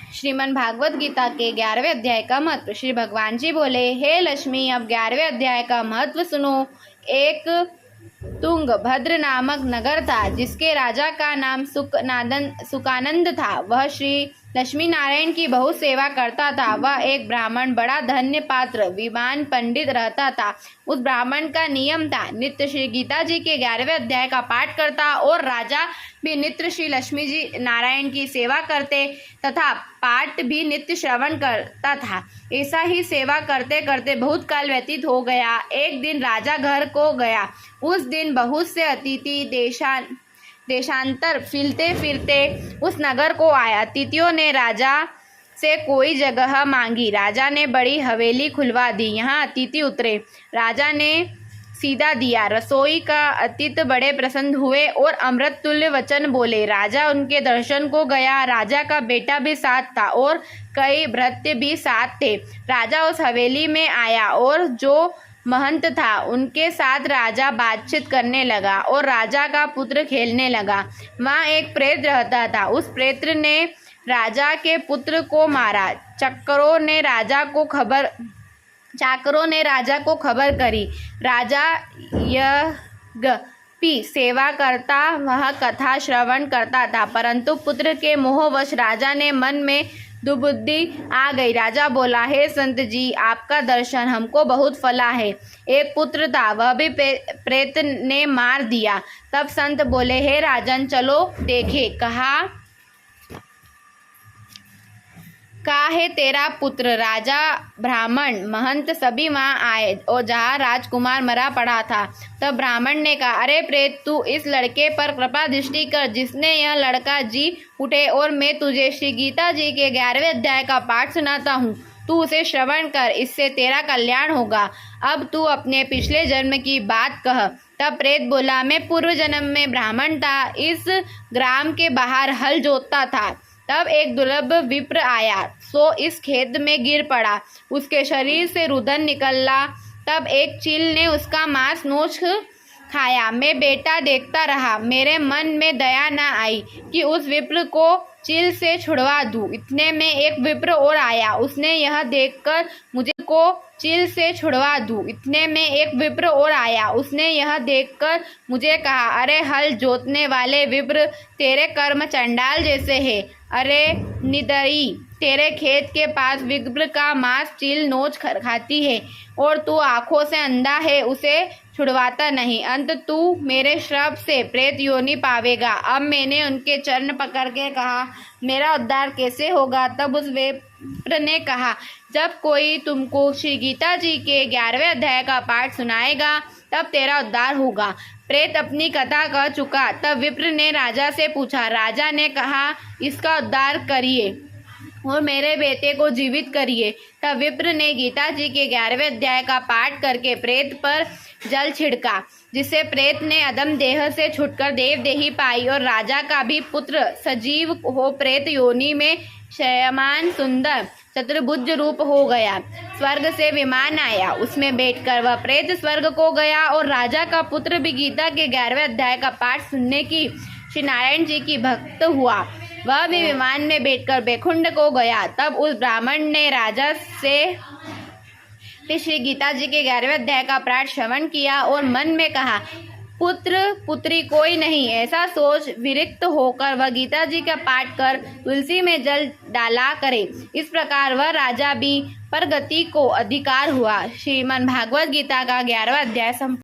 श्रीमद् भागवत गीता के 11वें अध्याय का महत्व। श्री भगवान जी बोले, हे लक्ष्मी, अब 11वें अध्याय का महत्व सुनो। एक तुंगभद्र नामक नगर था, जिसके राजा का नाम सुकानंद था। वह श्री लक्ष्मी नारायण की बहुत सेवा करता था। वह एक ब्राह्मण बड़ा धन्य पात्र विद्वान पंडित रहता था। उस ब्राह्मण का नियम था, नित्य श्री गीता जी के 11वें अध्याय का पाठ करता, और राजा भी नित्य श्री लक्ष्मी जी नारायण की सेवा करते तथा पाठ भी नित्य श्रवण करता था। ऐसा ही सेवा करते करते बहुत काल व्यतीत हो गया। एक दिन राजा घर को गया। उस दिन बहुत से अतिथि देशांतर फिरते फिरते उस नगर को आया। अतिथियों ने राजा से कोई जगह मांगी। राजा ने बड़ी हवेली खुलवा दी। यहाँ अतिथि उतरे। राजा ने सीधा दिया। रसोई का अतिथि बड़े प्रसन्न हुए और अमृत तुल्य वचन बोले। राजा उनके दर्शन को गया। राजा का बेटा भी साथ था और कई भृत्य भी साथ थे। राजा उस हवेली में आया और जो महंत था उनके साथ राजा बातचीत करने लगा और राजा का पुत्र खेलने लगा। वहाँ एक प्रेत रहता था। उस प्रेत ने राजा के पुत्र को मारा। चाकरों ने राजा को खबर करी। राजा यज्ञपी सेवा करता वह कथा श्रवण करता था, परंतु पुत्र के मोहवश राजा ने मन में दुर्बुद्धि आ गई। राजा बोला, हे संत जी, आपका दर्शन हमको बहुत फला है। एक पुत्र था, वह भी प्रेत ने मार दिया। तब संत बोले, हे राजन, चलो देखे। कहा है तेरा पुत्र? राजा, ब्राह्मण, महंत सभी वहाँ आए और जहाँ राजकुमार मरा पड़ा था। तब ब्राह्मण ने कहा, अरे प्रेत, तू इस लड़के पर कृपा दृष्टि कर, जिसने यह लड़का जी उठे, और मैं तुझे श्री गीता जी के 11वें अध्याय का पाठ सुनाता हूँ। तू उसे श्रवण कर, इससे तेरा कल्याण होगा। अब तू अपने पिछले जन्म की बात कह। तब प्रेत बोला, मैं पूर्व जन्म में ब्राह्मण था, इस ग्राम के बाहर हल जोतता था। तब एक दुर्लभ विप्र आया, सो इस खेत में गिर पड़ा। उसके शरीर से रुदन निकला। तब एक चील ने उसका मांस नोच खाया। मैं बेटा देखता रहा। मेरे मन में दया न आई कि उस विप्र को चील से छुड़वा दूं। इतने में एक विप्र और आया। उसने यह देखकर मुझे को चील से छुड़वा दूं। इतने में एक विप्र और आया। उसने यह देखकर मुझे कहा, अरे हल जोतने वाले विप्र, तेरे कर्म चंडाल जैसे हैं। अरे निदरी, तेरे खेत के पास विप्र का मांस चील नोच खाती है और तू आंखों से अंधा है, उसे छुड़वाता नहीं। अंत तू मेरे श्राप से प्रेत योनि पावेगा। अब मैंने उनके चरण पकड़ के कहा, मेरा उद्धार कैसे होगा? तब उस विप्र ने कहा, जब कोई तुमको श्री गीता जी के 11वें अध्याय का पाठ सुनाएगा, तब तेरा उद्धार होगा। प्रेत अपनी कथा कह चुका। तब विप्र ने राजा से पूछा। राजा ने कहा, इसका उद्धार करिए और मेरे बेटे को जीवित करिए। तब विप्र ने गीता जी के 11वें अध्याय का पाठ करके प्रेत पर जल छिड़का, जिससे प्रेत ने अदम देह से छूटकर देवदेही पाई और राजा का भी पुत्र सजीव हो प्रेत योनि में शयमान सुंदर चतुर्भुज रूप हो गया। स्वर्ग से विमान आया, उसमें बैठकर वह प्रेत स्वर्ग को गया और राजा का पुत्र भी गीता के 11वें अध्याय का पाठ सुनने की श्री नारायण जी की भक्त हुआ। वह भी विमान में बैठकर बैकुंठ को गया। तब उस ब्राह्मण ने राजा से श्री गीता जी के 11वें अध्याय का पाठ श्रवण किया और मन में कहा, पुत्र पुत्री कोई नहीं। ऐसा सोच विरक्त होकर वह गीता जी का पाठ कर तुलसी में जल डाला करे। इस प्रकार वह राजा भी परगति को अधिकार हुआ। श्रीमद् भागवत गीता का 11वां अध्याय